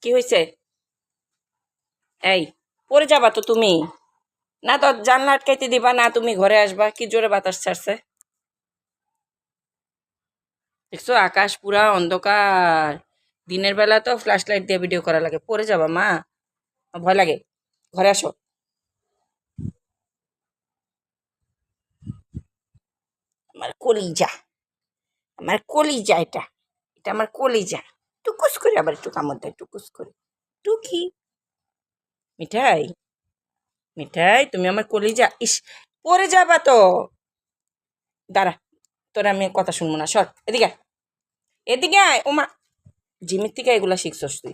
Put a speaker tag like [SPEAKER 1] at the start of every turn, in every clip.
[SPEAKER 1] কি হয়েছে? এই, পড়ে যাবা তো তুমি। না তো জানলা আটকাইতে দিবা, না তুমি ঘরে আসবা। কি জোরে বাতাস ছাড়ছে দেখছো? আকাশ পুরা অন্ধকার। দিনের বেলা তো ফ্ল্যাশ লাইট দিয়ে ভিডিও করা লাগে। পড়ে যাবা মা, আমার ভয় লাগে। ঘরে আসো। আমার কলিজা, আমার কলিজা এটা, এটা আমার কলিজা। টুকুস করে আবার একটু কামড় দেয়, টুকুস করে। টুকি, মিঠাই, মিঠাই তুমি আমার কলিজা। ইস, পড়ে যাবা তো। দাঁড়া, তোর আমি কথা শুনবো না, সর এদিকে আয়, এদিকে আয়। ওমা, জিমের থেকে এগুলা শিখছস তুই?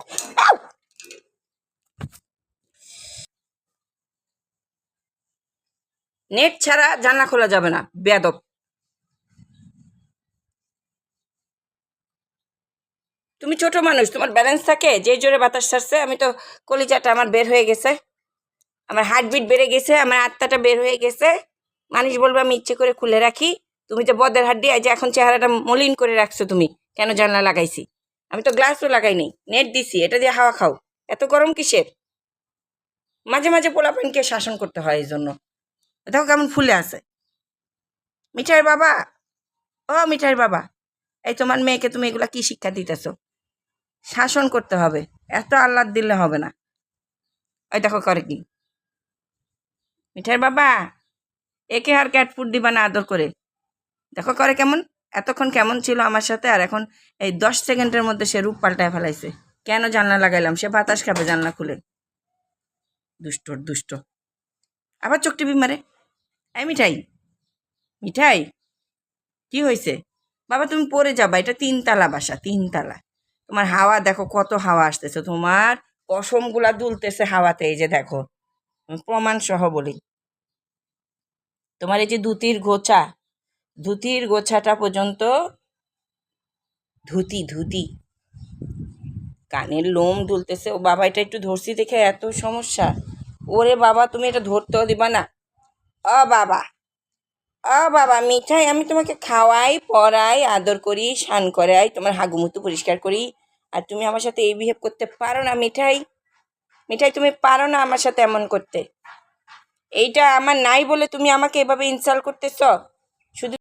[SPEAKER 1] নেট ছাড়া জানলা খোলা যাবে না, বেয়াদব। তুমি ছোট মানুষ, তোমার ব্যালেন্স থাকে? যে জোরে বাতাস ছাড়ছে, আমি তো কলিজাটা আমার বের হয়ে গেছে, আমার হার্টবিট বেড়ে গেছে, আমার আত্মাটা বের হয়ে গেছে। মানুষ বলবে আমি ইচ্ছে করে খুলে রাখি। তুমি তো বদের হাড্ডি, আজ এখন চেহারাটা মলিন করে রাখছো তুমি। কেন জানলা লাগাইছি? আমি তো গ্লাসও লাগাইনি, নেট দিছি, এটা দিয়ে হাওয়া খাও। এত গরম কিসের? মাঝে মাঝে পোলাপানকে শাসন করতে হয় এই জন্য। দেখো কেমন ফুলে আছে। মিঠাইয়ের বাবা, ও মিঠাইয়ের বাবা, এই তোমার মেয়েকে তুমি এগুলা কি শিক্ষা দিতেছো? শাসন করতে হবে, এত আহ্লাদ দিলে হবে না। ওই দেখো করে কি। মিঠাইয়ের বাবা, একে আর ক্যাট ফুড দিবা না আদর করে? দেখো করে কেমন। এতক্ষণ কেমন ছিল আমার সাথে, আর এখন এই 10 সেকেন্ডের মধ্যে সে রূপ পাল্টায় ফেলাইছে। কেন জানলা লাগাইলাম? সে বাতাস খাবে জানলা খুলে। দুষ্ট দুষ্ট, আবার চোখ টিপি মারে। এই মিঠাই, মিঠাই, কি হয়েছে? বাবা তুমি পড়ে যাবা, এটা 3 তলা বাসা, 3 তলা। তোমার হাওয়া দেখো, কত হাওয়া আসতেছে, তোমার পশমগুলা দুলতেছে হাওয়াতে। এই যে দেখো, আমি প্রমাণ সহ বলি। তোমার এই যে ধুতির গোছা, ধুতির গোছাটা পর্যন্ত ধুতি ধুতি, কানের লোম দুলতেছে। ও বাবা, এটা একটু ধরছি দেখে এত সমস্যা। ওরে বাবা, তুমি এটা ধরতেও দিবা না। ও বাবা, ও বাবা মিঠাই, আমি তোমাকে খাওয়াই, পড়াই, আদর করি, স্নান করাই, তোমার হাগুমুতু পরিষ্কার করি, আর তুমি আমার সাথে এই বিহেভ করতে পারো না মিঠাই? মিঠাই তুমি পারো না আমার সাথে এমন করতে? এইটা আমার নাই বলে তুমি আমাকে এভাবে ইনসাল্ট করতেছ? শুধু